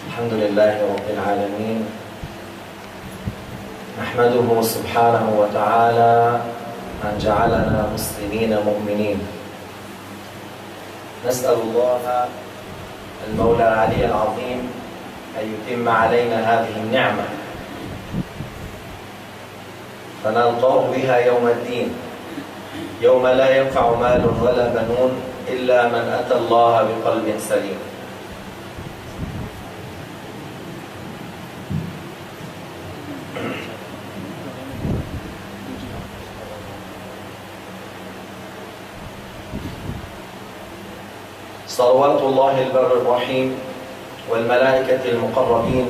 الحمد لله رب العالمين نحمده سبحانه وتعالى أن جعلنا مسلمين مؤمنين. نسأل الله المولى العلي العظيم أن يتم علينا هذه النعمة فنلقاه بها يوم الدين، يوم لا ينفع مال ولا بنون إلا من أتى الله بقلب سليم. صلوات الله البر الرحيم والملائكة المقربين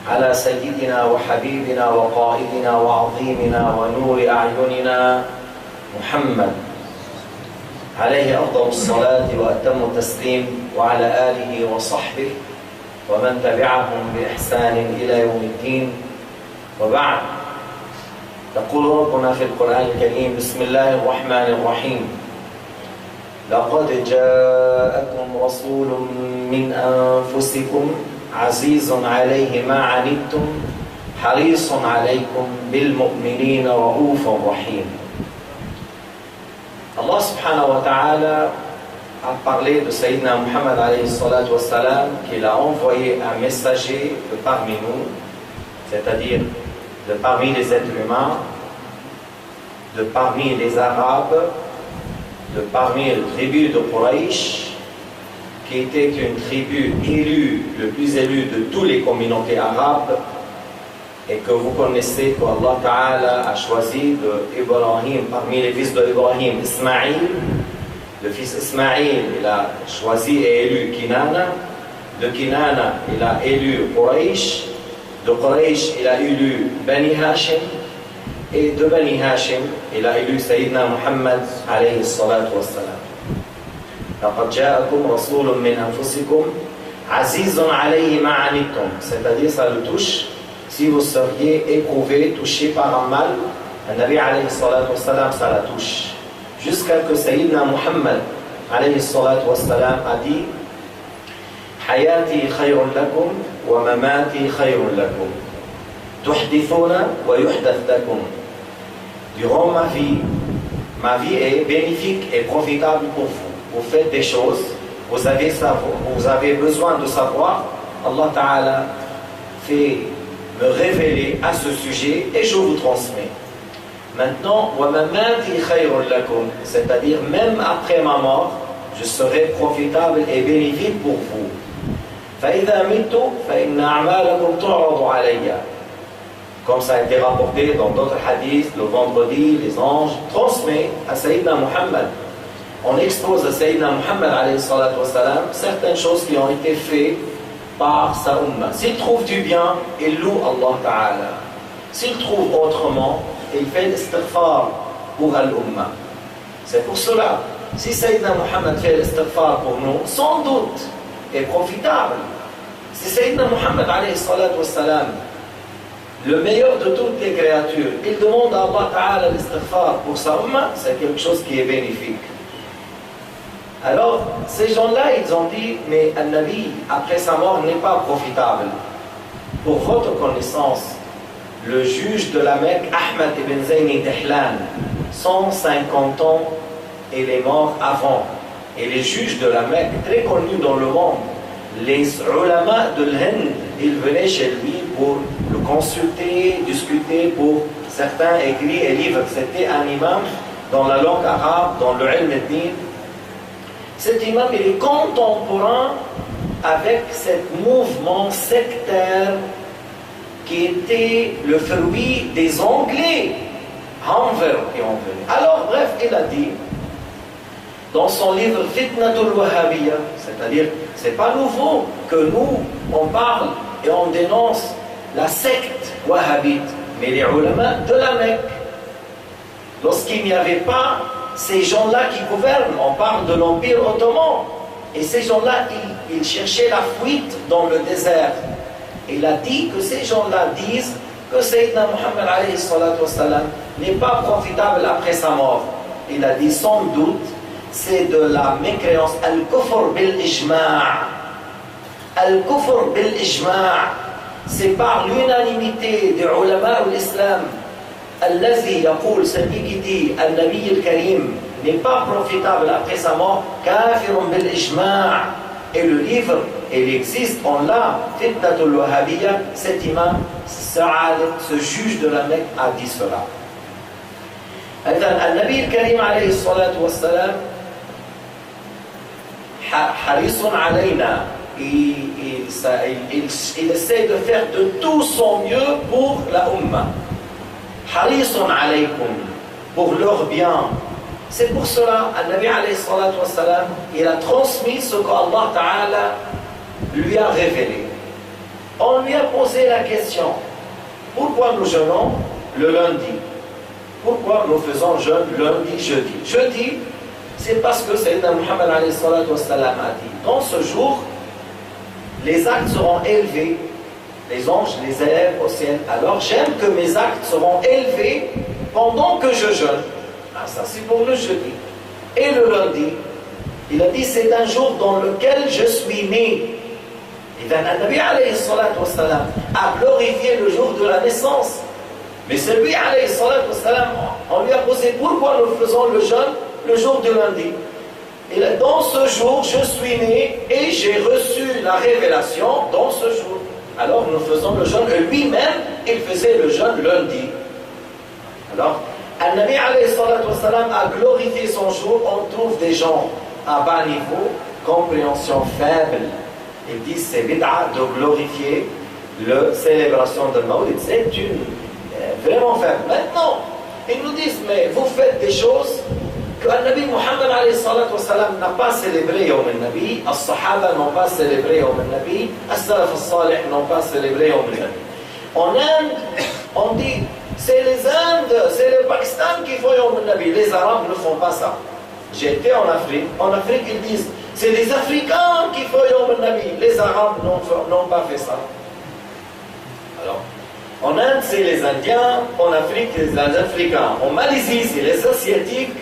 على سيدنا وحبيبنا وقائدنا وعظيمنا ونور أعيننا محمد عليه أفضل الصلاة وأتم التسليم، وعلى آله وصحبه ومن تبعهم بإحسان إلى يوم الدين. وبعد، يقول ربنا في القرآن الكريم: بسم الله الرحمن الرحيم. لقد جاءكم رسول من أنفسكم عزيز عليه ما عنتم حريص عليكم بالمؤمنين رؤوف رحيم. Allah subhanahu wa ta'ala a parlé de Sayyidina Muhammad alayhi salatu wa salam, qu'il a envoyé un messager de parmi nous, c'est-à-dire de parmi les êtres humains, de parmi les Arabes, de parmi la tribu de Quraysh, qui était une tribu élue, le plus élu de toutes les communautés arabes, et que vous connaissez qu'Allah Ta'ala a choisi de Ibrahim, parmi les fils d'Ibrahim, Ismaïl. Le fils Ismaïl, il a choisi et élu Kinana. De Kinana, il a élu Quraysh. De Quraysh, il a élu Bani Hashim. Et de Bani Hashim, il a élu Sayyidina Muhammad alayhi salatu wassalam. لقد جاءكم رسول من أنفسكم عزيز عليه ما عنتم. C'est-à-dire, ça le touche. Si vous seriez éprouvé, touché par un mal, le Nabi alayhi salatu wassalam, ça la touche. Jusqu'à que Sayyidina Muhammad alayhi salatu wassalam a dit: Hayati khayrun lakum wa mamati khayrun lakum. Tuhdithuna wa yuhdath lakum. Durant ma vie est bénéfique et profitable pour vous. Vous faites des choses, vous avez besoin de savoir. Allah Ta'ala fait me révéler à ce sujet et je vous transmets. Maintenant, c'est-à-dire même après ma mort, je serai profitable et bénéfique pour vous. Comme ça a été rapporté dans d'autres hadiths, le vendredi, les anges transmettent à Sayyidina Muhammad. On expose à Sayyidina Muhammad alayhi salatu wassalam certaines choses qui ont été faites par sa umma. S'il trouve du bien, il loue Allah Ta'ala. S'il trouve autrement, il fait l'istighfar pour l'umma. C'est pour cela, si Sayyidina Muhammad fait l'istighfar pour nous, sans doute est profitable. Si Sayyidina Muhammad alayhi salatu wassalam, le meilleur de toutes les créatures, il demande à Allah Ta'ala l'istighfar pour sa umma, c'est quelque chose qui est bénéfique. Alors, ces gens-là, ils ont dit, mais An-Nabi, après sa mort, n'est pas profitable. Pour votre connaissance, le juge de la Mecque, Ahmad ibn Zayn Dehlan, 150 ans, il est mort avant. Et les juges de la Mecque, très connus dans le monde, les ulama de l'Hind, ils venaient chez lui pour le consulter, discuter pour certains écrits et livres. C'était un imam dans la langue arabe, dans le ilm al-din. Cet imam, il est contemporain avec ce mouvement sectaire qui était le fruit des Anglais, Hanver et Anglais. Alors, bref, il a dit, dans son livre Fitnatul Wahhabiyya, c'est-à-dire, c'est pas nouveau que nous, on parle et on dénonce la secte wahhabite, mais les ulama de la Mecque, lorsqu'il n'y avait pas ces gens-là qui gouvernent, on parle de l'Empire ottoman, et ces gens-là, ils cherchaient la fuite dans le désert. Il a dit que ces gens-là disent que Sayyidina Muhammad n'est pas profitable après sa mort. Il a dit sans doute, c'est de la mécréance. Al-kufr bil-ijma'. Al-kufr bil-ijma'. C'est par l'unanimité des ulama de l'islam. Allazi yaqul, celui qui dit Al-Nabi al-Karim n'est pas profitable après sa mort, kafirun bil-ijma'. Et le livre, il existe, on l'a, Fitnatul Wahhabiyya, cet imam, ce juge de la Mecque a dit cela. النبي الكريم عليه الصلاة والسلام حريص علينا. Il essaie de faire de tout son mieux pour la Ummah. حريص عليكم, pour leur bien. C'est pour cela, Nabi alayhi salatu wassalam, il a transmis ce qu'Allah Ta'ala lui a révélé. On lui a posé la question, pourquoi nous jeûnons le lundi? Pourquoi nous faisons jeûne lundi, jeudi? Jeudi, c'est parce que Sayyidina Muhammad alayhi salatu wassalam a dit, dans ce jour, les actes seront élevés, les anges les élèvent au ciel. Alors j'aime que mes actes seront élevés pendant que je jeûne. Ah, ça c'est pour le jeudi. Et le lundi, il a dit c'est un jour dans lequel je suis né. Et bien, Nabi alayhi salatu wassalam a glorifié le jour de la naissance. Mais celui alayhi salatu wassalam, on lui a posé pourquoi nous faisons le jeûne le jour du lundi. Et là, dans ce jour, je suis né et j'ai reçu la révélation dans ce jour. Alors nous faisons le jeûne. Lui-même, il faisait le jeûne lundi. Alors, Al-Nabi alayhi salatu wassalam a glorifié son jour. On trouve des gens à bas niveau, compréhension faible. Ils disent c'est bid'a de glorifier la célébration de Mawlid. C'est une vraiment faible. Maintenant, ils nous disent mais vous faites des choses que Al-Nabi Muhammad alayhi salatu wassalam n'a pas célébré Yawm al-Nabi, As-Sahaba n'ont pas célébré Yawm al-Nabi, As-Salaf al-Salih n'ont pas célébré Yawm al-Nabi. En Inde, on dit c'est les Indes, c'est le Pakistan qui font Yawm al-Nabi. Les Arabes ne font pas ça. J'étais en Afrique. En Afrique, ils disent c'est les Africains qui font Yawm al-Nabi. Les Arabes n'ont pas fait ça. Alors, en Inde, c'est les Indiens. En Afrique, les Africains. En Malaisie, c'est les Asiatiques.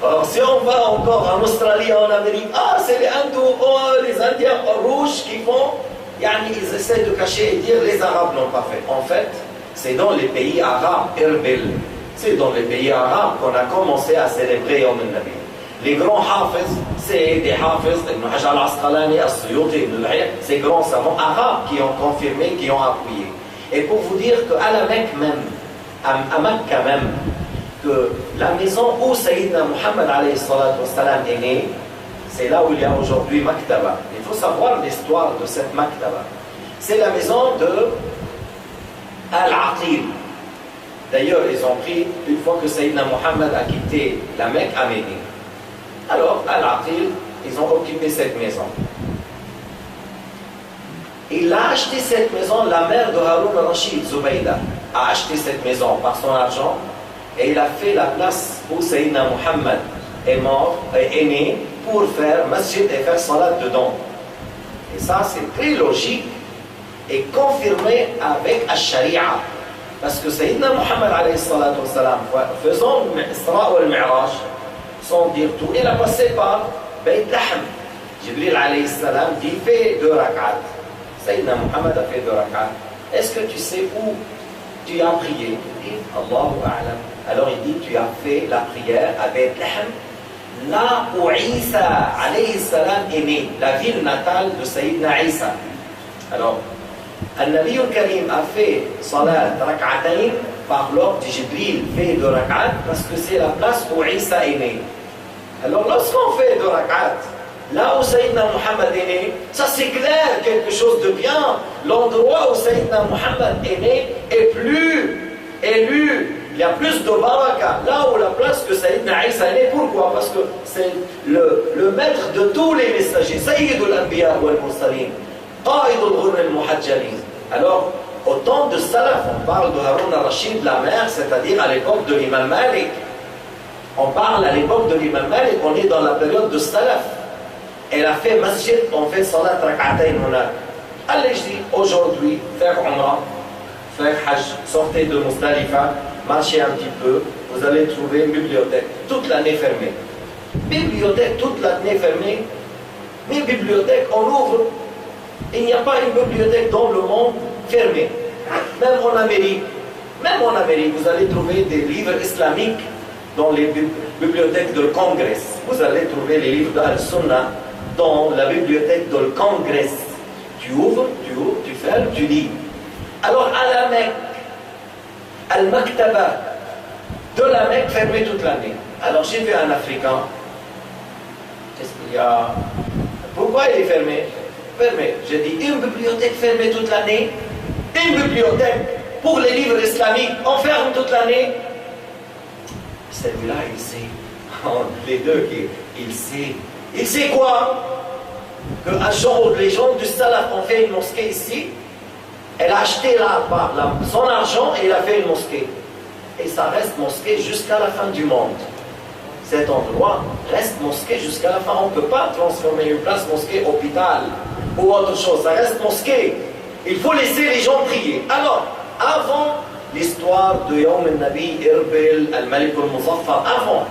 Alors, si on va encore en Australie, en Amérique, ah, c'est les hindous, oh, les Indiens rouges qui font. Ils essaient de cacher et dire les Arabes n'ont pas fait. En fait, c'est dans les pays arabes, Erbil, c'est dans les pays arabes qu'on a commencé à célébrer Yawm al-Nabi. Les grands hafiz, c'est des hafiz, Ibn Hajar al-Asqalani, As-Suyuti, Ibn al-Hayy, ces grands savants arabes qui ont confirmé, qui ont appuyé. Et pour vous dire qu'à la Mecque même, à Mecca même, que la maison où Sayyidina Muhammad alayhi salatu wassalam est né, c'est là où il y a aujourd'hui Maktaba. Il faut savoir l'histoire de cette Maktaba. C'est la maison de Al-Aqil. D'ailleurs, ils ont pris, une fois que Sayyidina Muhammad a quitté la Mecque, à Médine. Alors, Al-Aqil, ils ont occupé cette maison. Il a acheté cette maison, la mère de Haroun al-Rashid, Zubayda, a acheté cette maison par son argent et il a fait la place où Sayyidina Muhammad est mort, est né, pour faire masjid et faire salat dedans. Et ça, c'est très logique et confirmé avec Al-Sharia. Parce que Sayyidina Muhammad alayhi salatu wassalam, faisant l'Isra ou al-Mi'raj, sans dire tout, il a passé par Bayt Lahm. Jibril alayhi salam dit fais 2 rak'at. Sayyidina Muhammad a fait 2 rak'at. Est-ce que tu sais où tu as prié? Il dit Allahu a'lam. Alors il dit tu as fait la prière à Bayt Lahm, là où Isa alayhi salam est né, la ville natale de Sayyidina Isa. Alors, Al-Nabi al-Karim a fait salat rak'atayn par l'ordre de Jibril, fait 2 rak'at parce que c'est la place où Isa est né. Alors lorsqu'on fait 2 rak'at, là où Sayyidina Muhammad est né, ça c'est clair, quelque chose de bien. L'endroit où Sayyidina Muhammad est né est plus élu. Il y a plus de baraka. Là où la place que Sayyidina Isa est né, pourquoi? Parce que c'est le maître de tous les messagers. Sayyidul Anbiya wal Mursalin. Qa'idul Ghurr al-Muhajjalin. Alors, au temps de Salaf, on parle de Haroun al-Rashid, la mère, c'est-à-dire à l'époque de l'imam Malik. On parle à l'époque de l'imam Malik, on est dans la période de Salaf. Elle a fait masjid, on fait salat rak'atayn huna. Allez, je dis, aujourd'hui, faire Umrah, faire Hajj, sortez de Muzdalifa, marchez un petit peu, vous allez trouver une bibliothèque, toute l'année fermée. Bibliothèque toute l'année fermée. Mais bibliothèque, on ouvre. Il n'y a pas une bibliothèque dans le monde fermée. Même en Amérique, vous allez trouver des livres islamiques dans les bibliothèques de Congrès. Vous allez trouver les livres d'Al-Sunnah dans la bibliothèque de Congrès. Tu ouvres, tu fermes, tu lis. Alors à la Mecque, Al-Maktaba de la Mecque fermée toute l'année. Alors j'ai vu un Africain. Qu'est-ce qu'il y a? Pourquoi il est fermé? Fermé. J'ai dit une bibliothèque fermée toute l'année. Une bibliothèque pour les livres islamiques, on ferme toute l'année. Celui-là, il sait. Les deux, il sait. Il sait quoi? Qu'un jour, les gens du Salaf ont fait une mosquée ici. Elle a acheté son argent et il a fait une mosquée. Et ça reste mosquée jusqu'à la fin du monde. Cet endroit reste mosquée jusqu'à la fin. On ne peut pas transformer une place mosquée, hôpital ou autre chose. Ça reste mosquée. Il faut laisser les gens prier. Alors, avant l'histoire de Yawm al-Nabi, Irbil, Al-Malik al-Muzaffar, avant,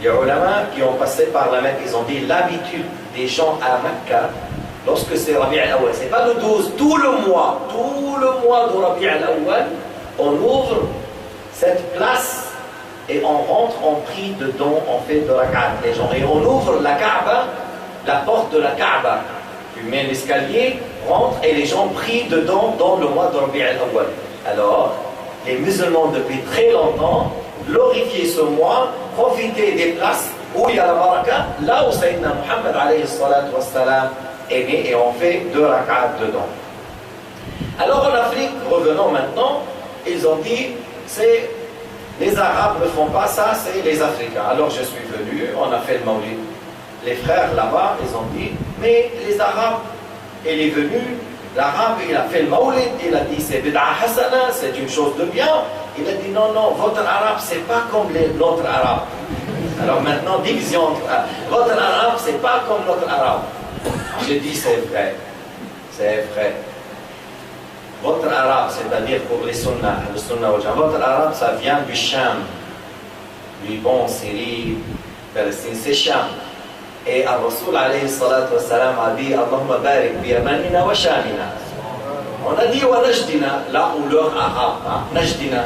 les ulama qui ont passé par la Mecque, ils ont dit l'habitude des gens à Mecca, lorsque c'est Rabi' al-Awwal, c'est pas le 12, tout le mois de Rabi' al-Awwal, on ouvre cette place et on rentre, on prie dedans, on fait de rak'at les gens. Et on ouvre la Kaaba, la porte de la Kaaba. Tu mets l'escalier, rentre et les gens prient dedans dans le mois de Rabi' al-Awwal. Alors, les musulmans depuis très longtemps glorifiaient ce mois, profitaient des places où il y a la baraka, là où Sayyidina Muhammad alayhi salatu wassalam est né et on fait 2 rak'at dedans. Alors en Afrique, revenons maintenant, ils ont dit, c'est les Arabes ne font pas ça, c'est les Africains. Alors je suis venu, on a fait le Maulid. Les frères là-bas, ils ont dit, mais les Arabes, il est venu, l'Arabe, il a fait le Maulid, il a dit c'est bid'a hasana, c'est une chose de bien. Il a dit non, votre Arabe, c'est pas comme l'autre Arabe. Alors maintenant, division entre votre Arabe, c'est pas comme notre Arabe. J'ai dit c'est vrai, c'est vrai. Votre Arabe, c'est-à-dire pour les Sunna, le Sunna wal Jama'a, votre Arabe, ça vient du Sham. Liban, Syrie, Palestine, c'est Sham. Et Al-Rasoul alayhi salatu wassalam a dit Allahumma barik bi yamanina wa shamina. On a dit wa najdina, là où leur arabe, najdina.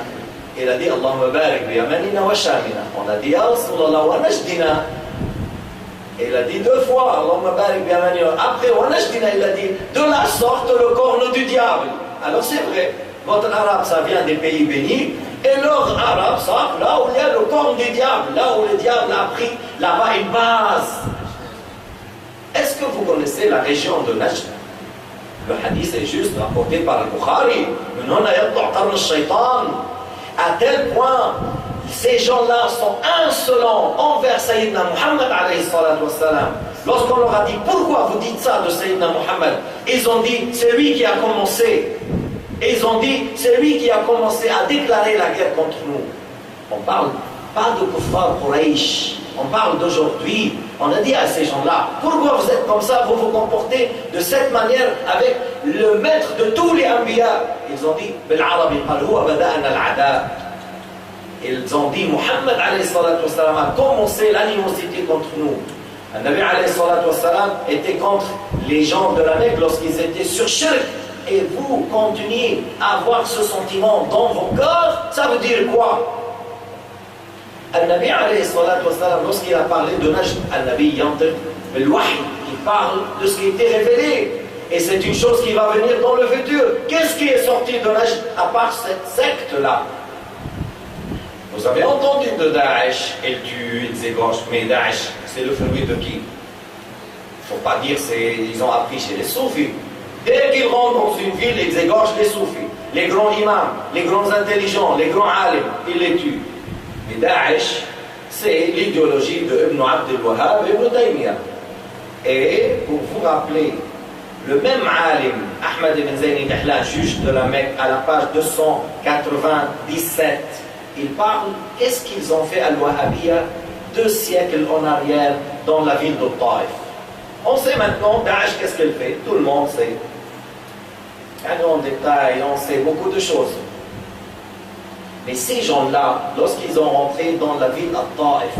Il a dit Allahumma barik bi yamanina wa shamina. On a dit Ya Rasulallah wa najdina. Il a dit 2 fois Allahumma barik bi yamanina. Après wa najdina, il a dit de la sorte le corne du diable. Alors c'est vrai, votre arabe ça vient des pays bénis. Et leur arabe, ça, là où il y a le corne du diable, là où le diable a pris là-bas une base. Est-ce que vous connaissez la région de Najd? Le hadith est juste rapporté par le Bukhari. À tel point, ces gens-là sont insolents envers Sayyidina Muhammad alayhi salatu wassalam. Lorsqu'on leur a dit pourquoi vous dites ça de Sayyidina Muhammad, ils ont dit c'est lui qui a commencé. Et ils ont dit c'est lui qui a commencé à déclarer la guerre contre nous. On parle pas de Kuffar Quraysh. On parle d'aujourd'hui. On a dit à ces gens-là, pourquoi vous êtes comme ça, vous vous comportez de cette manière avec le maître de tous les Anbiya? Ils ont dit, ils ont dit, Muhammad alayhi salatu wassalam a commencé l'animosité contre nous. Le Nabi alayhi salatu wassalam était contre les gens de la Mecque lorsqu'ils étaient sur shirk. Et vous continuez à avoir ce sentiment dans vos cœurs, ça veut dire quoi? Al-Nabi alayhi salatu wassalam, lorsqu'il a parlé de Najd, Al-Nabi yantiq bil-wahy, il parle de ce qui était révélé. Et c'est une chose qui va venir dans le futur. Qu'est-ce qui est sorti de Najd à part cette secte-là? Vous avez entendu de Daesh, ils tuent, ils égorgent, mais Daesh, c'est le fruit de qui? Il ne faut pas dire ils ont appris chez les soufis. Dès qu'ils rentrent dans une ville, ils égorgent les soufis. Les grands imams, les grands intelligents, les grands alims, ils les tuent. Mais Daesh, c'est l'idéologie de Ibn Abd al-Wahhab et Ibn Taymiyyah. Et pour vous rappeler, le même alim, Ahmad ibn Zayn al-Dahlan, juge de la Mecque, à la page 297, il parle, qu'est-ce qu'ils ont fait à al-Wahhabiyya 2 siècles en arrière dans la ville de Taïf. On sait maintenant, Daesh, qu'est-ce qu'elle fait? Tout le monde sait. En détail, on sait beaucoup de choses. Mais ces gens-là, lorsqu'ils ont rentré dans la ville à Taïf,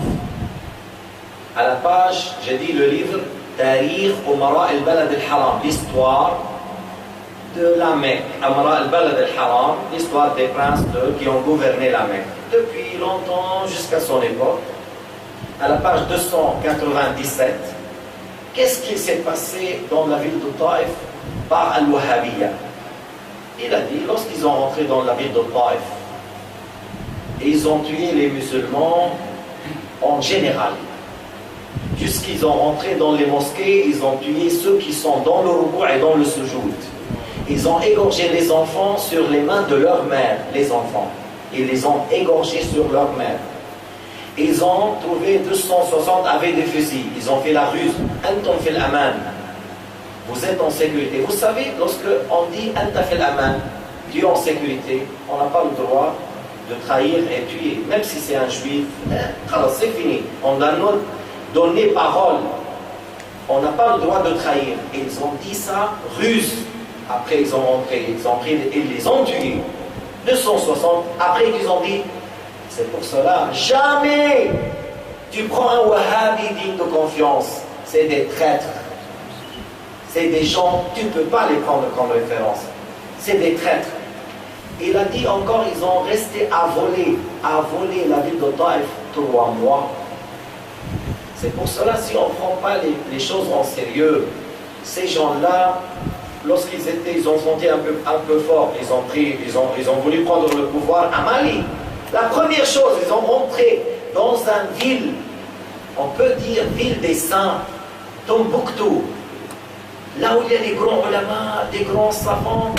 À la page, j'ai dit le livre Tarikh Umara al-Balad al-Haram, l'histoire de la Mecque. Umara al-Balad al-Haram, l'histoire des princes qui ont gouverné la Mecque depuis longtemps jusqu'à son époque. À la page 297, qu'est-ce qui s'est passé dans la ville de Taïf par Al-Wahhabiyya? Il a dit, lorsqu'ils ont rentré dans la ville de Taïf, ils ont tué les musulmans en général. Jusqu'ils ont rentré dans les mosquées, ils ont tué ceux qui sont dans le ruku' et dans le sujoud. Ils ont égorgé les enfants sur les mains de leur mère, les enfants. Ils les ont égorgés sur leur mère. Ils ont trouvé 260 avec des fusils. Ils ont fait la ruse. Antum fil aman. Vous êtes en sécurité. Vous savez, lorsque on dit Anta fil aman, tu es en sécurité, on n'a pas le droit de trahir et tuer. Même si c'est un juif, c'est fini. On a donné parole. On n'a pas le droit de trahir. Et ils ont dit ça, ruse. Après, ils ont rentré, ils ont pris et ils les ont tués. 260. Après, ils ont dit, c'est pour cela, jamais tu prends un wahhabi digne de confiance. C'est des traîtres. C'est des gens, tu ne peux pas les prendre comme référence. C'est des traîtres. Il a dit encore, ils ont resté à voler la ville de Taïf 3 mois. C'est pour cela, si on ne prend pas les choses en sérieux, ces gens-là, lorsqu'ils ont senti un peu fort, ils ont voulu prendre le pouvoir à Mali. La première chose, ils ont rentré dans une ville, on peut dire ville des saints, Tombouctou, là où il y a des grands ulama, des grands savants,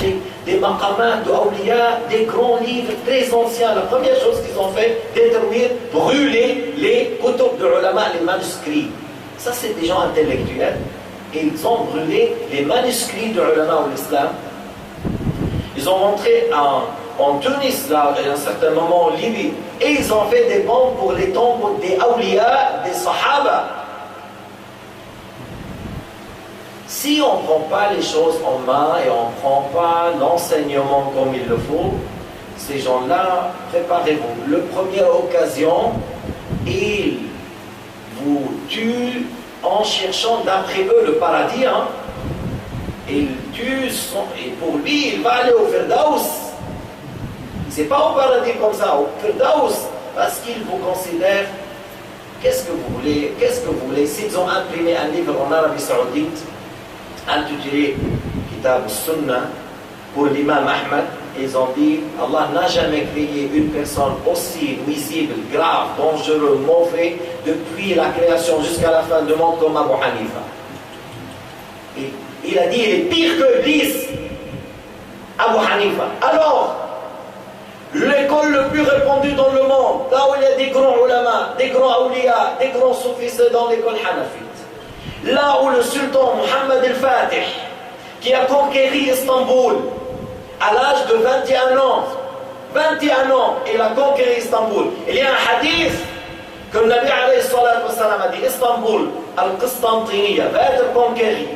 des maqamats, de awliya, des grands livres très anciens. La première chose qu'ils ont fait, détruire, brûler les kutub de ulama, les manuscrits. Ça, c'est des gens intellectuels. Et ils ont brûlé les manuscrits de ulama ou l'islam. Ils ont rentré en Tunis, là, à un certain moment en Libye, et ils ont fait des bombes pour les tombes des awliya, des sahaba. Si on ne prend pas les choses en main et on ne prend pas l'enseignement comme il le faut, ces gens-là, préparez-vous. La première occasion, ils vous tuent en cherchant d'après eux le paradis. Hein. Ils tuent et pour lui, il va aller au Firdaus. C'est pas au paradis comme ça, au Firdaus, parce qu'ils vous considèrent. Qu'est-ce que vous voulez? Qu'est-ce que vous voulez? S'ils ont imprimé un livre en Arabie Saoudite, intitulé Kitab al-Sunnah, pour l'imam Ahmad, ils ont dit Allah n'a jamais créé une personne aussi nuisible, grave, dangereux, mauvais depuis la création jusqu'à la fin du monde comme Abu Hanifa. Et il a dit il est pire que Iblis, Abu Hanifa. Alors, l'école le plus répandue dans le monde, là où il y a des grands ulama, des grands awliya, des grands soufis, c'est dans l'école hanafite. Là où le sultan Mohammed el-Fatih, qui a conquéri Istanbul à l'âge de 21 ans, il a conquéri Istanbul. Il y a un hadith que le Nabi alayhi salatu wassalam a dit Istanbul, Al-Qistantiniya, va être conquéri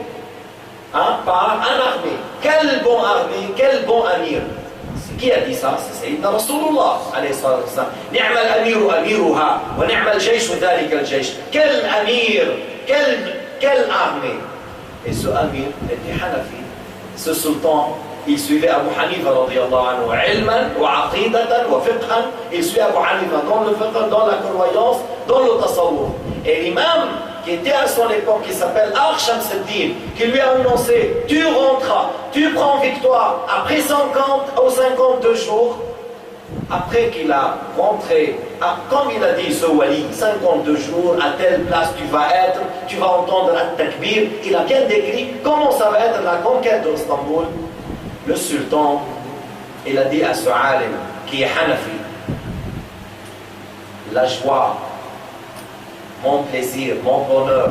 par un armée. Quel bon armée, quel bon amir. Qui a dit ça? C'est Sayyidina Rasulullah alayhi salatu wassalam. Ni'ma al-amiru amiruha, wa ni'ma al-jaysh dhalika al-jaysh. Quel amir, quelle armée. Et ce amir était Hanafi. Ce sultan, il suivait Abu Hanifa radiyallahu anhu, ilman wa aqidatan wa fiqhan. Il suivait Abu Hanifa dans le fiqh, dans la croyance, dans le tasawwuf. Et l'imam qui était à son époque, qui s'appelle Arsham Seddin, qui lui a annoncé, tu rentres, tu prends victoire, après 50 ou 52 jours, après qu'il a rentré, comme il a dit ce wali, 52 jours, à telle place tu vas être, tu vas entendre un takbir, il a bien décrit comment ça va être la conquête d'Istanbul. Le sultan, il a dit à ce alim, qui est Hanafi, la joie, mon plaisir, mon bonheur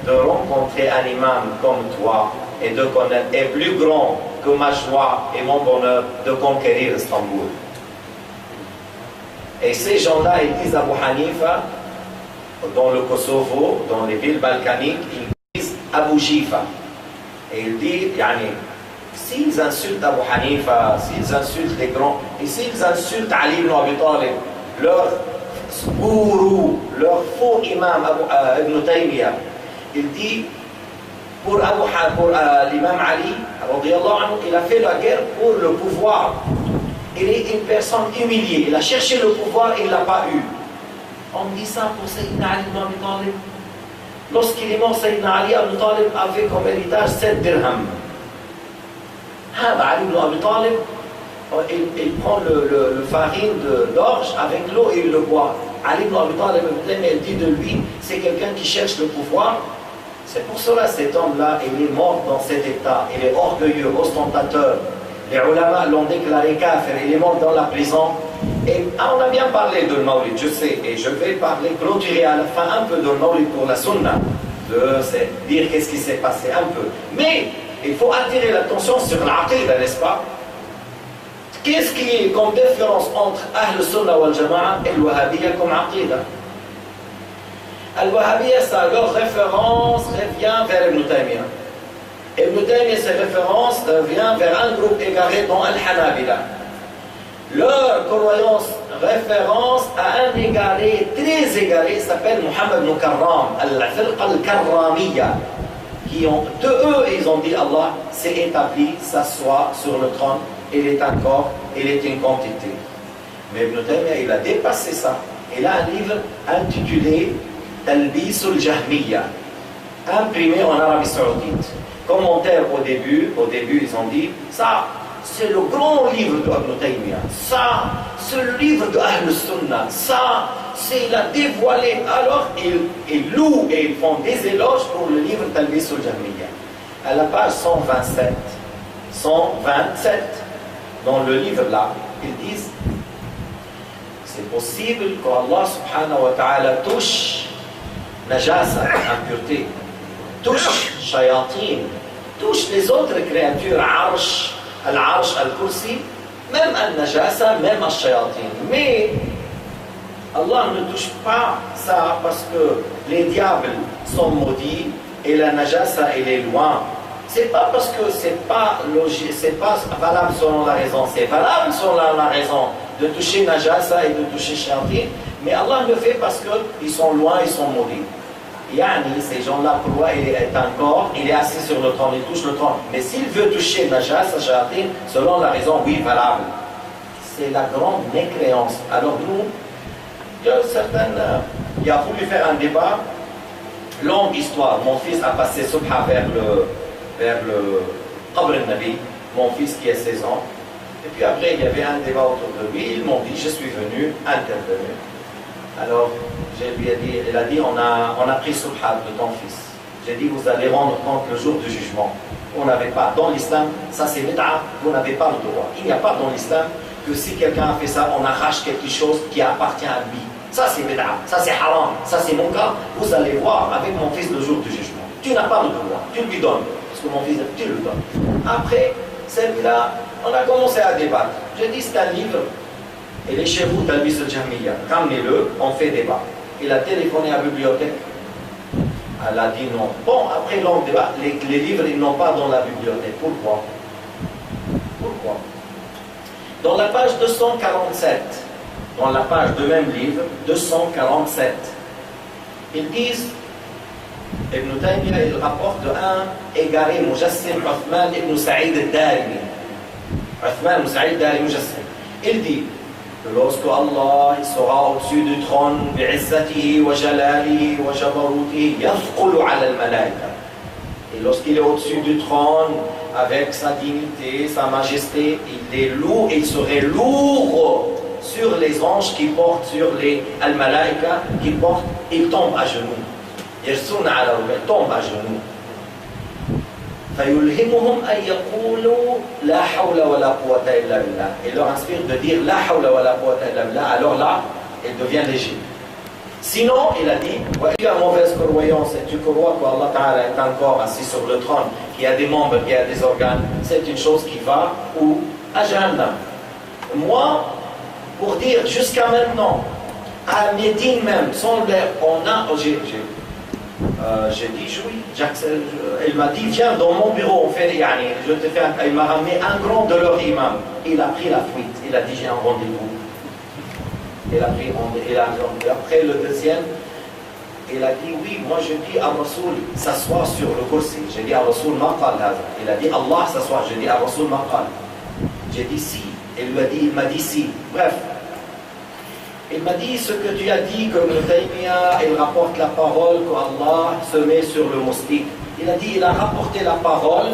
de rencontrer un imam comme toi et de connaître est plus grand que ma joie et mon bonheur de conquérir Istanbul. Et ces gens-là, ils disent Abu Hanifa, dans le Kosovo, dans les villes balkaniques, ils disent Abu Jifa. Et ils disent, s'ils insultent Abu Hanifa, s'ils insultent les grands, et s'ils insultent Ali ibn Abi Talib, leur gourou, leur faux imam Ibn Taymiyyah, il dit pour l'imam Ali, il a fait la guerre pour le pouvoir. Il est une personne humiliée. Il a cherché le pouvoir et il ne l'a pas eu. On dit ça pour Sayyidina Ali ibn Abi Talib. Lorsqu'il est mort, Sayyidina Ali ibn Abi Talib avait comme héritage 7 dirhams. Ali ibn Abi Talib, il prend le farine d'orge avec l'eau et il le boit. Ali ibn Abi Talib, il dit de lui, c'est quelqu'un qui cherche le pouvoir. C'est pour cela cet homme-là, il est mort dans cet état. Il est orgueilleux, ostentateur. Les ulama l'ont déclaré kafir, il est mort dans la prison. Et on a bien parlé de Mawlid, je sais, et je vais clôturer à la fin un peu de Mawlid pour la sunna, de dire qu'est-ce qui s'est passé un peu. Mais il faut attirer l'attention sur l'aqida, n'est-ce pas? Qu'est-ce qui est comme différence entre Ahl Sunna wal Jama'a et le Wahhabiyya comme aqida? Al-Wahhabiyya, leur référence revient vers Ibn Taymiyyah. Ibn Taymiyyah, ses références revient vers un groupe égaré dans Al-Hanabila. Leur croyance référence à un égaré, très égaré, s'appelle Muhammad Mukarram, Al-Firqa Al-Karramiyya. De eux, ils ont dit Allah s'est établi, s'assoit sur le trône, il est un corps, il est une quantité. Mais Ibn Taymiyyah, il a dépassé ça. Il a un livre intitulé Talbis al-Jahmiyya, imprimé en Arabie Saoudite. Commentaire au début, ils ont dit ça, c'est le grand livre d'Ibn Taymiyyah, ça, c'est le livre de Ahl Sunnah, ça, c'est la dévoilé. Alors, ils louent et ils font des éloges pour le livre Talbis al-Jahmiyya. À la page 127, dans le livre là, ils disent c'est possible qu'Allah subhanahu wa ta'ala touche najasa, impureté, touche shayatin, touche les autres créatures, arsh, al-arsh, al-kursi, même al-najasa, même al-shayatin. Mais Allah ne touche pas ça parce que les diables sont maudits et la najasa, elle est loin. C'est pas parce que c'est pas logique, c'est pas valable selon la raison, c'est valable selon la raison de toucher najasa et de toucher shayatin, mais Allah le fait parce qu'ils sont loin, ils sont maudits. Yani, ces gens-là croient qu'il est un corps, il est assis sur le trône, il touche le trône. Mais s'il veut toucher najasa, shayatin, selon la raison, oui, valable. C'est la grande mécréance. Alors nous, il a voulu faire un débat, longue histoire. Mon fils a passé subha vers le Qabr al-Nabi, mon fils qui a 16 ans. Et puis après, il y avait un débat autour de lui. Ils m'ont dit, je suis venu intervenir. Alors, il a dit, on a pris subha de ton fils. J'ai dit, vous allez rendre compte le jour du jugement. On n'avait pas, dans l'islam, ça c'est bid'a, vous n'avez pas le droit. Il n'y a pas dans l'islam que si quelqu'un a fait ça, on arrache quelque chose qui appartient à lui. Ça c'est bid'a, ça c'est haram, ça c'est mon cas. Vous allez voir avec mon fils le jour du jugement. Tu n'as pas le droit, tu lui donnes. Parce que mon fils, tu le donnes. Après, celle-là, on a commencé à débattre. J'ai dit, c'est un livre. Il est chez vous, Talbis al-Jahmiyya. Ramenez-le, on fait débat. Il a téléphoné à la bibliothèque. Elle a dit non. Bon, après long débat, les livres, ils n'ont pas dans la bibliothèque. Pourquoi? Pourquoi? Dans la page 247, dans la page de même livre, 247, ils disent, Ibn Taymiyyah, il rapporte de un égaré Mujassim Uthman ibn Sa'id al-Darimi. Uthman ibn Sa'id al-Darimi Mujassim. Il dit, lorsque Allah sera au-dessus du trône, bi'izzatihi wa jalalihi wa jabarutihi, yafqulu ala al-malaika. Et lorsqu'il est au-dessus du trône, avec sa dignité, sa majesté, il est lourd, il serait lourd sur les anges qui portent, sur les al-malaika qui portent, il tombe à genoux. يرسون على ركبتهم tombe à genoux. فيلهمهم أن يقولوا لا حول ولا قوة إلا بالله. Il leur inspire de dire لا حول ولا قوة إلا بالله. Alors là, il devient léger. Sinon, il a dit, tu as mauvaise croyance et tu crois qu'Allah Ta'ala est un corps assis sur le trône, qui a des membres, qui a des organes, c'est une chose qui va ou à Jahannam. Moi, pour dire jusqu'à maintenant, à Médine même, sans l'air, on a, j'ai dit oui, il m'a dit viens dans mon bureau, on fait, je te fais il m'a ramené un grand de leur imam. Il a pris la fuite, il a dit j'ai un rendez-vous. Il a pris, et après le deuxième, il a dit oui, moi je dis à Rasoul s'asseoir sur le kursi. J'ai dit à Rasoul maqal. Il a dit Allah s'asseoir. J'ai dit à Rasoul maqal. J'ai dit si. Il m'a dit si. Bref. Il m'a dit ce que tu as dit, que Ibn Taymiyyah, il rapporte la parole qu'Allah se met sur le moustique. Il a dit, il a rapporté la parole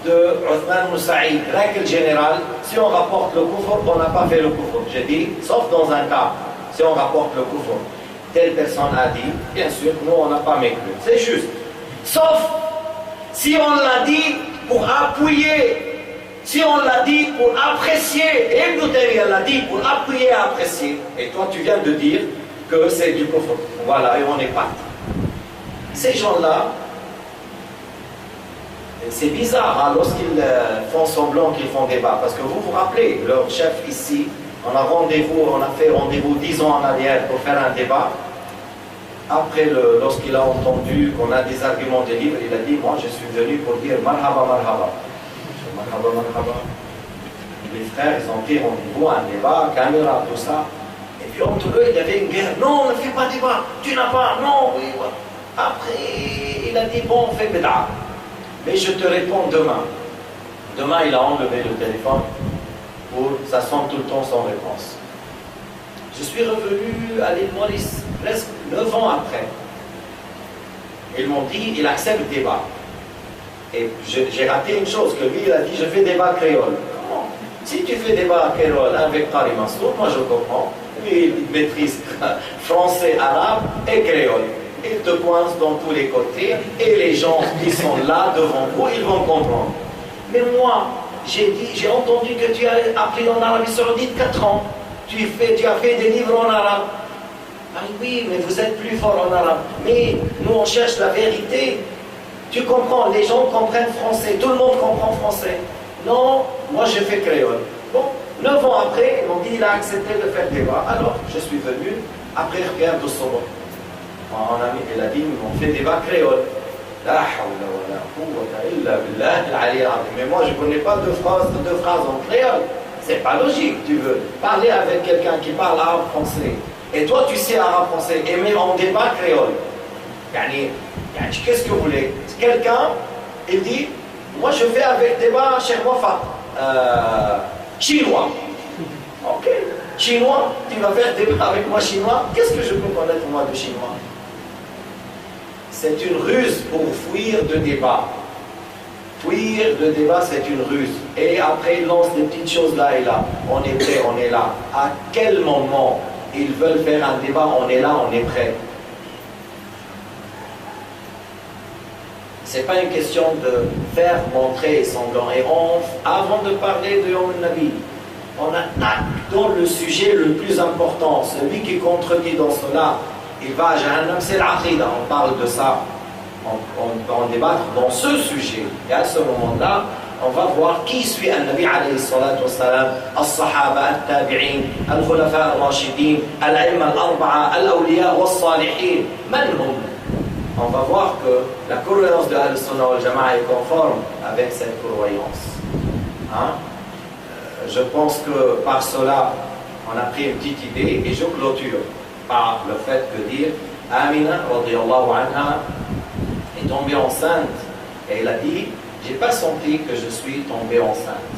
de Uthman ibn Sa'id. Règle générale, si on rapporte le kufr, on n'a pas fait le kufr. J'ai dit, sauf dans un cas, si on rapporte le kufr. Telle personne a dit, bien sûr, nous on n'a pas mécru. C'est juste. Sauf si on l'a dit pour appuyer. Si on l'a dit pour apprécier, et Ibn Taymiyyah l'a dit pour appuyer et apprécier, et toi tu viens de dire que c'est du kufr. Voilà, et on est parti. Ces gens-là, c'est bizarre hein, lorsqu'ils font semblant qu'ils font débat, parce que vous vous rappelez, leur chef ici, on a fait rendez-vous 10 ans en arrière pour faire un débat. Après, lorsqu'il a entendu qu'on a des arguments de livres, il a dit, moi je suis venu pour dire marhaba, marhaba. Marhaba, marhaba. Les frères, ils ont pris rendez-vous, un débat, caméra, tout ça. Et puis entre eux, il y avait une guerre. Non, ne fais pas débat, tu n'as pas, non. Oui, ouais. Après, il a dit, bon, on fait bid'a. Mais je te réponds demain. Demain, il a enlevé le téléphone pour ça sonne tout le temps sans réponse. Je suis revenu à l'île Maurice, presque 9 ans après. Ils m'ont dit, il accepte le débat. Et j'ai raté une chose, que lui, il a dit, je fais débat créole. Comment? Si tu fais débat créole avec Qari Mansour, moi je comprends. Lui, il maîtrise français, arabe et créole. Il te coince dans tous les côtés, et les gens qui sont là devant vous, ils vont comprendre. Mais moi, j'ai entendu que tu as appris en Arabie Saoudite 4 ans. Tu as fait des livres en arabe. Ah oui, mais vous êtes plus fort en arabe. Mais nous, on cherche la vérité. Tu comprends, les gens comprennent français, tout le monde comprend français. Non, moi je fais créole. Bon, 9 ans après, ils m'ont dit, il a accepté de faire débat. Alors, je suis venu, après regarde au sommet. Il a dit, on fait débat créole. La hawla wa la quwwata illa billah al-ali al-azim. Mais moi, je ne connais pas deux phrases en créole. C'est pas logique, tu veux parler avec quelqu'un qui parle arabe français. Et toi, tu sais arabe français, et même en débat créole. Qu'est-ce que vous voulez? Quelqu'un, il dit, moi je fais avec débat chez Wafa, chinois. Ok, chinois, tu vas faire débat avec moi chinois. Qu'est-ce que je peux connaître moi de chinois? C'est une ruse pour fuir de débat. Fuir de débat, c'est une ruse. Et après, ils lancent des petites choses là et là. On est prêt, on est là. À quel moment ils veulent faire un débat? On est là, on est prêt. Ce n'est pas une question de faire montrer semblant. Et avant de parler de Yom Nabi, on attaque dans le sujet le plus important. Celui qui contredit dans cela, il va à Jahannam, c'est l'Aqida. On parle de ça. On va en débattre dans ce sujet. Et à ce moment-là, on va voir qui suit un Nabi alayhi salatu wassalam, al-Sahaba, al-Tabi'in, al-Khulafa al-Rashidin, al-Aimma al-Arba'a, al-Awliya wal-Salihin. Man hum? On va voir que la croyance de Al-Sunnah wal-Jama'a est conforme avec cette croyance. Hein? Je pense que par cela, on a pris une petite idée et je clôture par le fait que dire Amina, radiyallahu anha, est tombée enceinte et elle a dit, j'ai pas senti que je suis tombée enceinte.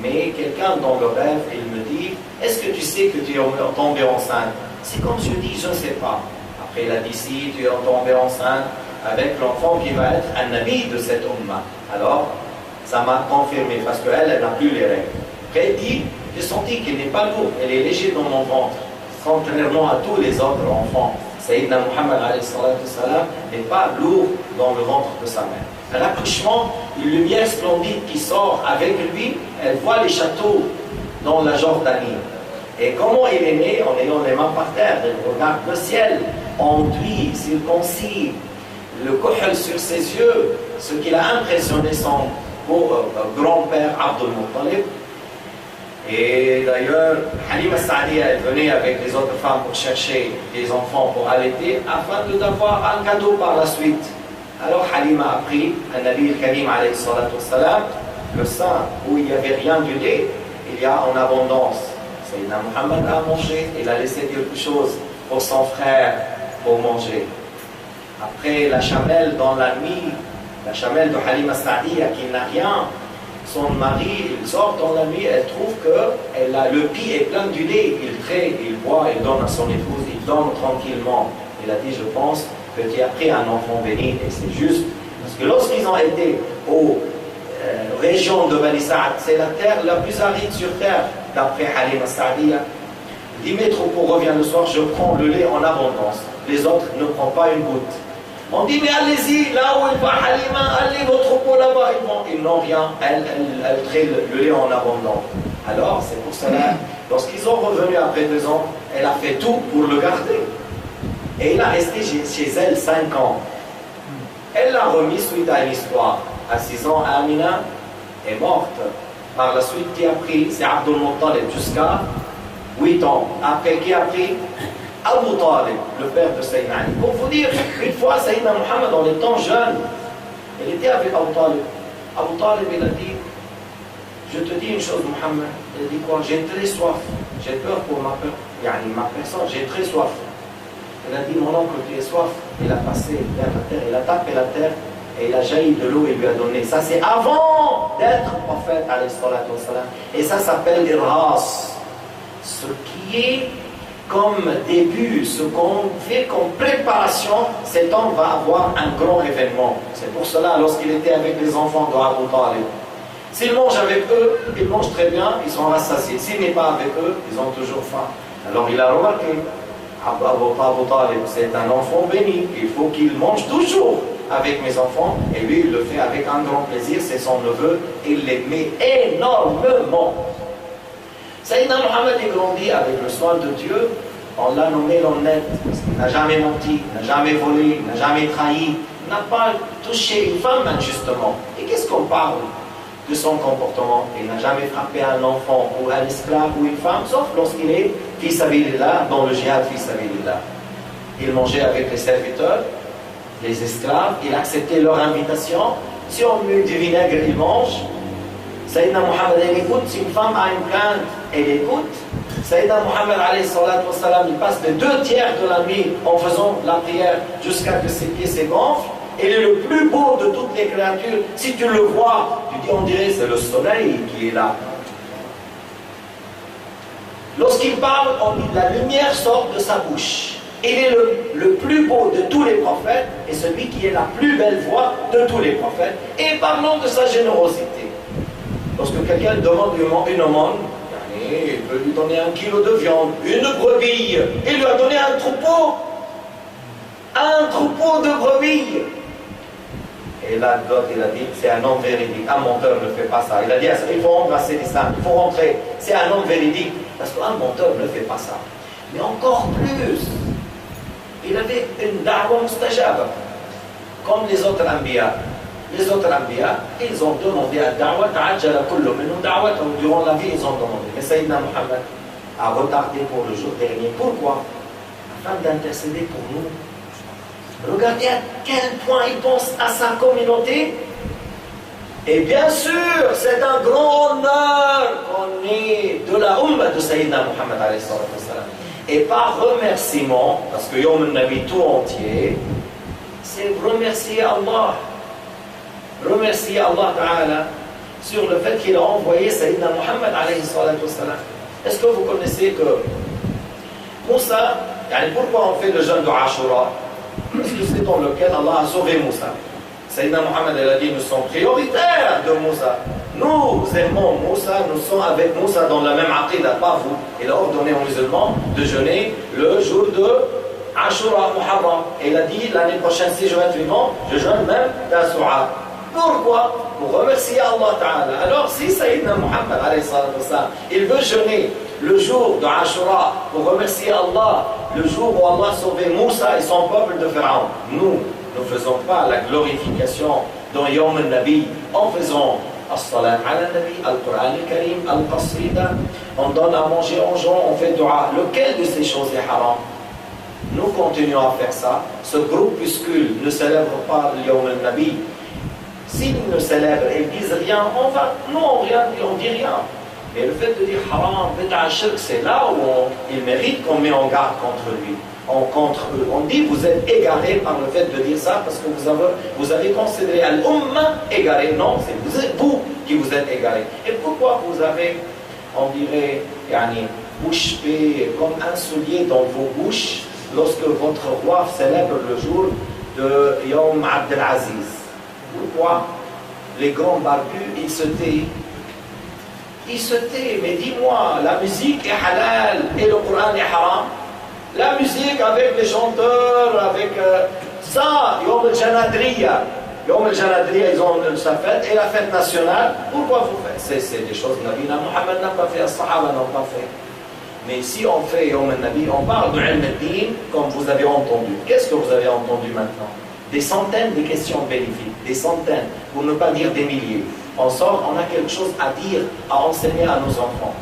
Mais quelqu'un dans le rêve, il me dit, est-ce que tu sais que tu es tombée enceinte? C'est comme je dis, je ne sais pas. Après, il a dit, si tu es tombée enceinte avec l'enfant qui va être un nabi de cette umma. Alors, ça m'a confirmé parce qu'elle, elle n'a plus les règles. Après, elle dit, j'ai senti qu'elle n'est pas lourde, elle est légère dans mon ventre, contrairement à tous les autres enfants. Sayyidina Muhammad n'est pas lourd dans le ventre de sa mère. À l'accouchement, une lumière splendide qui sort avec lui, elle voit les châteaux dans la Jordanie. Et comment il est né en ayant les mains par terre, il regarde le ciel, enduit, circoncis, le kohl sur ses yeux, ce qui a impressionné son grand-père Abdul Muttalib. Et d'ailleurs, Halima Sa'diya, elle venait avec les autres femmes pour chercher des enfants pour allaiter, afin d'avoir un cadeau par la suite. Alors Halima a pris un Nabi al-Karim alayhi salatu wassalam, le sein où il n'y avait rien du lait, il y a en abondance. Sayyidina Muhammad a mangé, il a laissé quelque chose pour son frère pour manger. Après la chamelle dans la nuit, la chamelle de Halima Sa'diya qui n'a rien, son mari, il sort dans la nuit, elle trouve que le pis est plein du lait, il traite, il boit, il donne à son épouse, il donne tranquillement. Il a dit, je pense que tu as pris un enfant béni, et c'est juste. Parce que lorsqu'ils ont été aux régions de Bani Sa'ad, c'est la terre la plus aride sur terre, d'après Halima Sa'diya. Il dit, mes troupeaux reviennent le soir, je prends le lait en abondance. Les autres ne prennent pas une goutte. On dit, mais allez-y, là où il va Halima, allez, vos troupeaux là-bas. Ils n'ont rien, elle traite le lait en abondance. Alors, c'est pour cela, lorsqu'ils sont revenus après 2 ans, elle a fait tout pour le garder. Et il a resté chez elle 5 ans. Elle l'a remis suite à une histoire. À 6 ans, Amina est morte. Par la suite, qui a pris? C'est Abdul Muttalib jusqu'à 8 ans. Après, qui a pris? Abu Talib, le père de Sayyidina Ali. Pour vous dire, une fois, Sayyidina Muhammad, en étant jeune, il était avec Abu Talib. Abu Talib, il a dit, je te dis une chose, Muhammad. Il a dit quoi? J'ai très soif. J'ai peur pour ma personne. J'ai très soif. Il a dit, mon oncle, tu es soif. Il a passé vers la terre, il a tapé la terre et il a jailli de l'eau et lui a donné. Ça, c'est avant d'être prophète, alayhi salatu wassalam. Et ça s'appelle l'irhas. Ce qui est comme début, ce qu'on fait comme préparation, cet homme va avoir un grand événement. C'est pour cela, lorsqu'il était avec les enfants de Abu Talib, s'il mange avec eux, ils mangent très bien, ils sont rassasiés. S'il n'est pas avec eux, ils ont toujours faim. Alors il a remarqué, Abu Talib, c'est un enfant béni, il faut qu'il mange toujours avec mes enfants, et lui il le fait avec un grand plaisir, c'est son neveu, il l'aimait énormément. Sayyidina Muhammad est grandi avec le soin de Dieu, on l'a nommé l'honnête, parce qu'il n'a jamais menti, n'a jamais volé, n'a jamais trahi, n'a pas touché une femme injustement. Et qu'est-ce qu'on parle de son comportement? Il n'a jamais frappé un enfant ou un esclave ou une femme, sauf lorsqu'il est fi sabilillah, dans le jihad fi sabilillah. Il mangeait avec les serviteurs, les esclaves, il acceptait leur invitation. Si on met du vinaigre, il mange. Sayyidina Muhammad, elle écoute. Si une femme a une plainte, elle écoute. Sayyidina Muhammad, alayhi salatu wassalam, il passe les 2 tiers de la nuit en faisant la prière jusqu'à que ses pieds s'égonflent. Il est le plus beau de toutes les créatures. Si tu le vois, tu dis, on dirait c'est le soleil qui est là. Lorsqu'il parle, la lumière sort de sa bouche. Il est le plus beau de tous les prophètes et celui qui est la plus belle voix de tous les prophètes. Et parlons de sa générosité. Lorsque quelqu'un demande une aumône, il peut lui donner 1 kilo de viande, une brebis, il lui a donné un troupeau de brebis. Et là, God, il a dit, c'est un homme véridique. Un menteur ne fait pas ça. Il a dit, il faut embrasser l'islam, il faut rentrer. C'est un homme véridique. Parce qu'un menteur ne fait pas ça. Mais encore plus, il avait une da'wa mustajaba. Comme les autres anbiya. Les autres anbiya, ils ont demandé à da'wa, ta'ajjala kullu minhum da'wa, durant la vie, ils ont demandé. Mais Sayyidina Muhammad a retardé pour le jour dernier. Pourquoi? Afin d'intercéder pour nous. Regardez à quel point il pense à sa communauté. Et bien sûr, c'est un grand honneur qu'on est de la Ummah de Sayyidina Muhammad alayhi salatu wassalam. Et par remerciement, parce que Yom al-Nabi tout entier, c'est remercier Allah. Remercier Allah Ta'ala sur le fait qu'il a envoyé Sayyidina Muhammad alayhi salatu wassalam. Est-ce que vous connaissez que Moussa, pourquoi on fait le jeûne de Ashura? Parce que c'est dans lequel Allah a sauvé Moussa. Sayyidina Muhammad a dit, nous sommes prioritaires de Moussa. Nous aimons Moussa, nous sommes avec Moussa dans la même aqidah, pas vous. Il a ordonné aux musulmans de jeûner le jour de Ashura Muharram. Et il a dit, l'année prochaine, si je vais être vivant, je jeûne même Tasu'a. Pourquoi? Pour remercier Allah Ta'ala. Alors si Sayyidina Muhammad, il veut jeûner le jour de Ashura pour remercier Allah, le jour où Allah a sauvé Moussa et son peuple de Pharaon, nous ne faisons pas la glorification dans Yom al-Nabi en faisant as-salat ala nabi, al-Qur'an al-Karim, al-Qasida, on donne à manger aux gens, on fait dua. Lequel de ces choses est haram? Nous continuons à faire ça. Ce groupuscule ne célèbre pas le Yom al-Nabi. S'ils ne célèbrent et disent rien, nous on dit rien. Mais le fait de dire haram, bid'a, shirk, c'est là où il mérite qu'on met en garde contre lui. Contre eux. On dit vous êtes égarés par le fait de dire ça parce que vous avez considéré al-umma égaré. Non, c'est vous qui vous êtes égarés. Et pourquoi vous avez, on dirait, bouche bée comme un soulier dans vos bouches lorsque votre roi célèbre le jour de Yom Abdelaziz? Pourquoi les grands barbus, ils se taisent? Ils se taisent, mais dis-moi, la musique est halal et le Coran est haram? La musique avec les chanteurs, avec ça, Yom al-Janadriya. Yom al-Janadriya, ils ont sa fête, et la fête nationale. Pourquoi vous faites? C'est des choses que Nabi Muhammad n'a pas fait, les Sahaba n'ont pas fait. Mais si on fait Yom al-Nabi, on parle de Ilm al-Din, comme vous avez entendu. Qu'est-ce que vous avez entendu maintenant? Des centaines de questions bénéfiques, des centaines, pour ne pas dire des milliers. On sort, on a quelque chose à dire, à enseigner à nos enfants.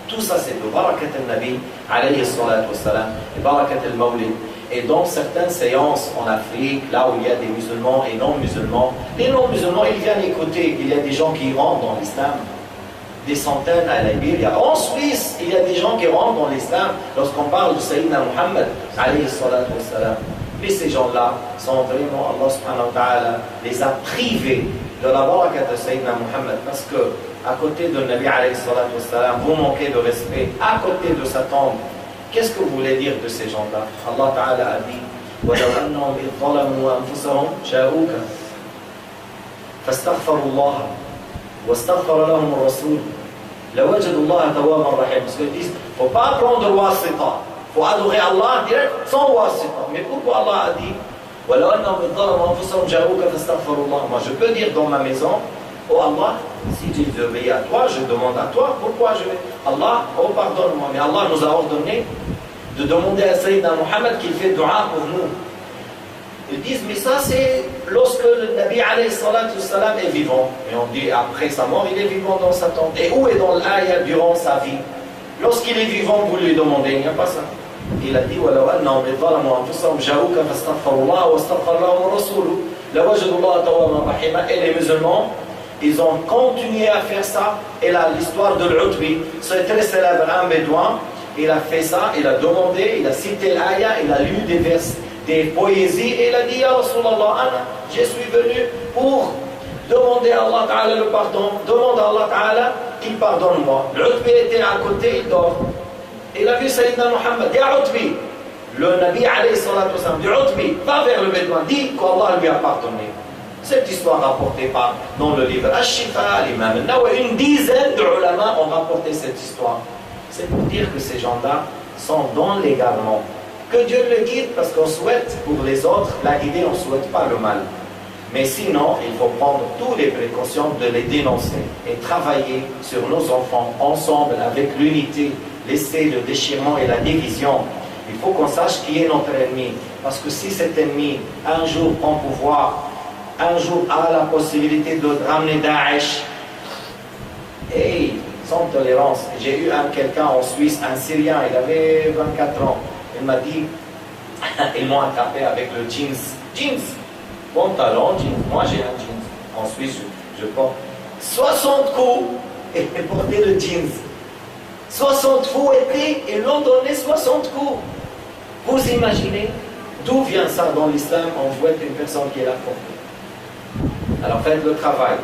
Tout ça, c'est de Barakat al-Nabi, alayhi salatu wassalam, et Barakat al-Mawlid. Et dans certaines séances en Afrique, là où il y a des musulmans et non-musulmans, les non-musulmans, ils viennent écouter. Il y a des gens qui rentrent dans l'islam. Des centaines à Liberia. En Suisse, il y a des gens qui rentrent dans l'islam lorsqu'on parle de Sayyidina Muhammad, alayhi salatu wassalam. Mais ces gens-là sont vraiment, Allah subhanahu wa ta'ala les a privés de la barakat de Sayyidina Muhammad parce que à côté de Nabi alayhi salatu wassalam, vous manquez de respect, à côté de sa tombe. Qu'est-ce que vous voulez dire de ces gens-là? Allah Ta'ala a dit وَلَوْ أَنَّهُمْ إِذْ ظَلَمُوا أَنفُسَهُمْ جَاءُوكَ فَاسْتَغْفَرُوا اللَّهَ وَاسْتَغْفَرَ لَهُمُ الرَّسُولُ لَوَجَدُوا اللَّهَ تَوَّابًا رَحِيمًا. Parce qu'ils disent, il ne faut pas prendre wasita, il faut adorer Allah direct sans wasita. Mais pourquoi Allah a dit وَلَوْ أَنَّهُمْ إِذْ ظَلَمُوا أَنفُسَهُمْ جَاءُوكَ فَاسْتَغْفَرُوا اللَّهَ. Moi je peux dire dans ma maison, oh Allah, si tu obéis à toi, je demande à toi, pourquoi je vais... Allah, oh pardonne-moi, mais Allah nous a ordonné de demander à Sayyidina Muhammad qu'il fait dua pour nous. Ils disent, mais ça c'est lorsque le Nabi alayhi salatu salam est vivant. Et on dit, après sa mort, il est vivant dans sa tombe. Et où est dans l'ayah durant sa vie? Lorsqu'il est vivant, vous lui demandez, il n'y a pas ça. Il a dit, وَلَوْ أَنَّهُمْ إِذْ ظَلَمُوا أَنفُسَهُمْ جَاءُوكَ فَاسْتَغْفَرُوا اللَّهَ وَاسْتَغْفَرَ لَهُمُ الرَّسُولُ لَوَجَدُوا اللَّهَ تَوَّابًا رَحِيمًا. Et les musulmans, ils ont continué à faire ça. Et là, l'histoire de l'Utbi, c'est très célèbre, un bédouin, il a fait ça, il a demandé, il a cité l'ayah, il a lu des vers, des poésies, et il a dit, Ya Rasulallah, je suis venu pour demander à Allah Ta'ala le pardon, demande à Allah Ta'ala qu'il pardonne-moi. L'Utbi était à côté, il dort. Il a vu Sayyidina Muhammad, Ya Utbi, le Nabi alayhi salatu wasalam, du Utbi, va vers le bédouin, dit qu'Allah lui a pardonné. Cette histoire rapportée par, dans le livre Ash-Shifa, l'imam al-Nawawi, une dizaine de ulama ont rapporté cette histoire. C'est pour dire que ces gens-là sont dans l'égarement. Que Dieu le guide, parce qu'on souhaite pour les autres la guider, on ne souhaite pas le mal. Mais sinon, il faut prendre toutes les précautions de les dénoncer et travailler sur nos enfants ensemble avec l'unité, laisser le déchirement et la division. Il faut qu'on sache qui est notre ennemi. Parce que si cet ennemi, un jour, prend pouvoir, un jour a la possibilité de ramener Daesh, et sans tolérance. J'ai eu quelqu'un en Suisse, un Syrien, il avait 24 ans. Il m'a dit, ils m'ont attrapé avec le jeans. Jeans, pantalon, jeans. Moi j'ai un jeans. En Suisse, je porte 60 coups et porté le jeans. 60 coups étaient, ils l'ont donné 60 coups. Vous imaginez d'où vient ça dans l'islam? On voit une personne qui est là pour vous. Alors faites le travail.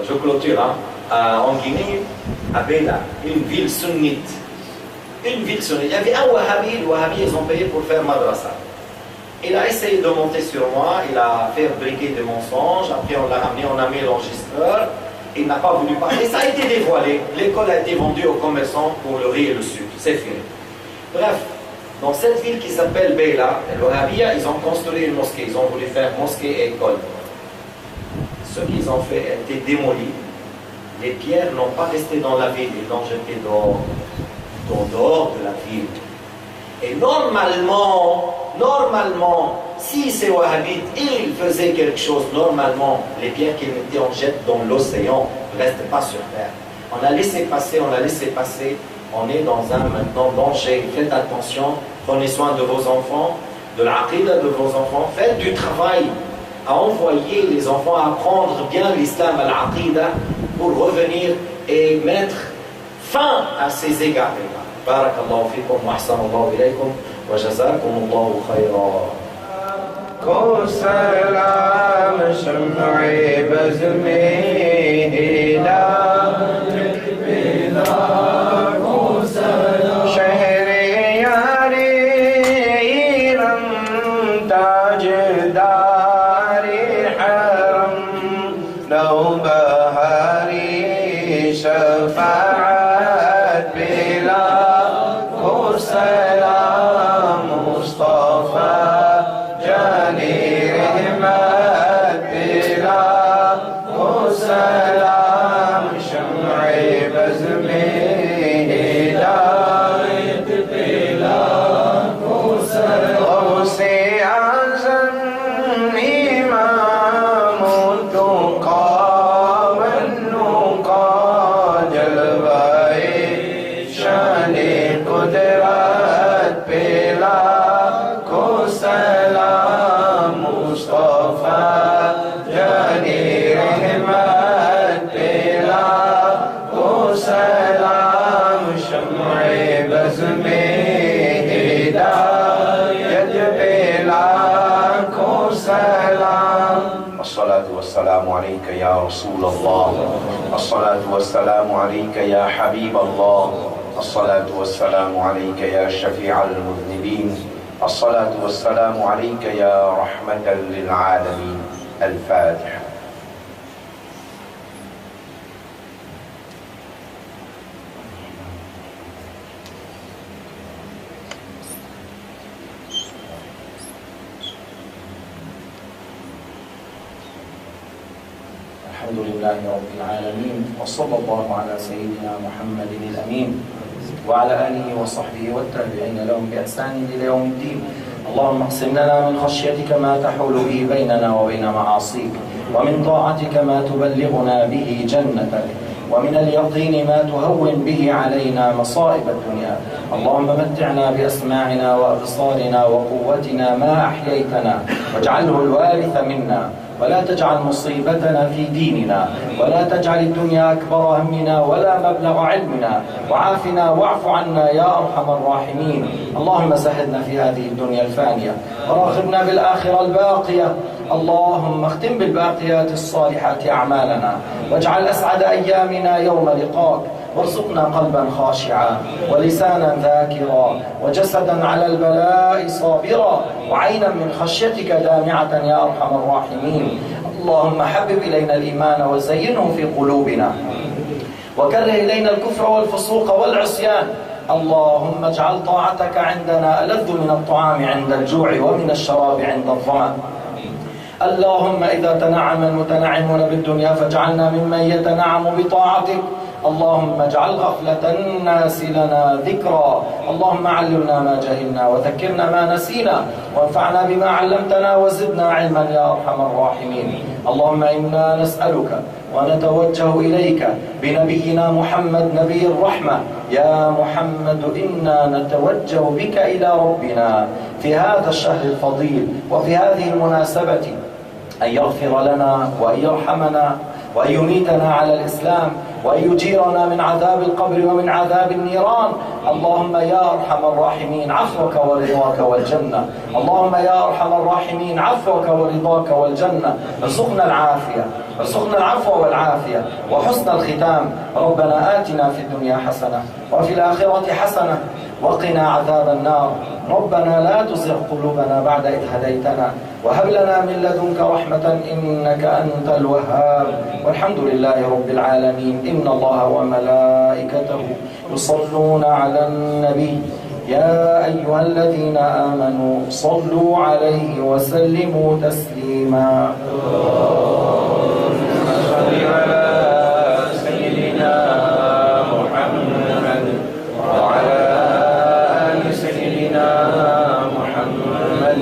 Je clôture, hein. En Guinée, à Béla, une ville sunnite. Une ville sunnite. Il y avait un Wahhabi, les Wahhabis, ils ont payé pour faire madrasa. Il a essayé de monter sur moi, il a fabriqué des mensonges, après on l'a ramené, on a mis l'enregistreur, il n'a pas voulu parler, ça a été dévoilé. L'école a été vendue aux commerçants pour le riz et le sucre, c'est fini. Bref, dans cette ville qui s'appelle Béla, les Wahhabis, ils ont construit une mosquée, ils ont voulu faire mosquée et école. Ce qu'ils ont fait a été démoli. Les pierres n'ont pas resté dans la ville, ils l'ont jeté dehors de la ville. Et normalement, si ces wahhabites, ils faisaient quelque chose, normalement, les pierres qu'ils mettaient, on jette dans l'océan, ne restent pas sur terre. On a laissé passer, on est dans un maintenant danger. Faites attention, prenez soin de vos enfants, de l'aqida de vos enfants, faites du travail. a envoyé les enfants à apprendre bien l'islam al-aqida pour revenir et mettre fin à ces égards-là. Barakallahu fikum wa ahsanallahu ilaykum wa jazakumullahu khayran. Ko salam sham'i bazmi ila السلام عليك يا رسول الله الصلاة والسلام عليك يا حبيب الله الصلاة والسلام عليك يا شفيع المذنبين الصلاة والسلام عليك يا رحمة للعالمين. الفاتحة. الحمد لله رب العالمين وصلى الله على سيدنا محمد الأمين وعلى آله وصحبه والتابعين لهم بإحسان إلى يوم الدين. اللهم اقسم لنا من خشيتك ما تحول به بيننا وبين معاصيك، ومن طاعتك ما تبلغنا به جنتك، ومن اليقين ما تهون به علينا مصائب الدنيا. اللهم متعنا بأسماعنا وأبصارنا وقوتنا ما أحييتنا، واجعله الوارث منا، ولا تجعل مصيبتنا في ديننا، ولا تجعل الدنيا أكبر همنا ولا مبلغ علمنا، وعافنا واعف عنا يا أرحم الراحمين. اللهم سهلنا في هذه الدنيا الفانية، وراغبنا بالآخرة الباقية. اللهم اختم بالباقيات الصالحات أعمالنا، واجعل أسعد أيامنا يوم لقاك، وارزقنا قلبا خاشعا ولسانا ذاكرا وجسدا على البلاء صابرا وعينا من خشيتك دامعة يا أرحم الراحمين. اللهم حبب إلينا الإيمان وزينه في قلوبنا، وكره إلينا الكفر والفسوق والعصيان. اللهم اجعل طاعتك عندنا ألذ من الطعام عند الجوع ومن الشراب عند الظمأ. اللهم إذا تنعم المتنعمون بالدنيا فاجعلنا ممن يتنعم بطاعتك. اللهم اجعل غفلة الناس لنا ذكرا. اللهم علمنا ما جهلنا وذكرنا ما نسينا، وانفعنا بما علمتنا وزدنا علما يا أرحم الراحمين. اللهم إنا نسألك ونتوجه إليك بنبينا محمد نبي الرحمة. يا محمد إنا نتوجه بك إلى ربنا في هذا الشهر الفضيل وفي هذه المناسبة أن يغفر لنا وأن يرحمنا وأن يميتنا على الإسلام، وأن يجيرنا من عذاب القبر ومن عذاب النيران. اللهم يا أرحم الراحمين عفوك ورضاك والجنة. اللهم يا أرحم الراحمين عفوك ورضاك والجنة. ارزقنا العافية، ارزقنا العفو والعافية وحسن الختام. ربنا آتنا في الدنيا حسنة وفي الآخرة حسنة وقنا عذاب النار. ربنا لا تزغ قلوبنا بعد إذ هديتنا، وهب لنا من لدنك رحمة إنك أنت الوهاب. والحمد لله رب العالمين. إن الله وملائكته يصلون على النبي. يا أيها الذين آمنوا صلوا عليه وسلموا تسليما. صل على سيدنا محمد وعلى آل سيدنا محمد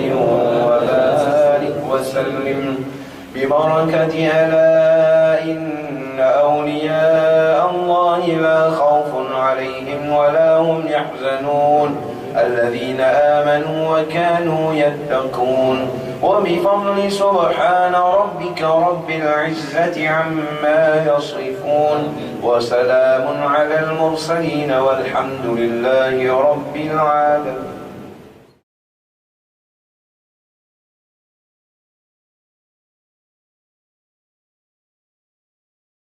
وبارك وسلم ببركة ألا إن أولياء الله لا خوف عليهم ولا هم يحزنون الذين آمنوا وكانوا يتقون. وبفضل سبحان ربك رب العزة عما يصفون وسلام على المرسلين والحمد لله رب العالمين.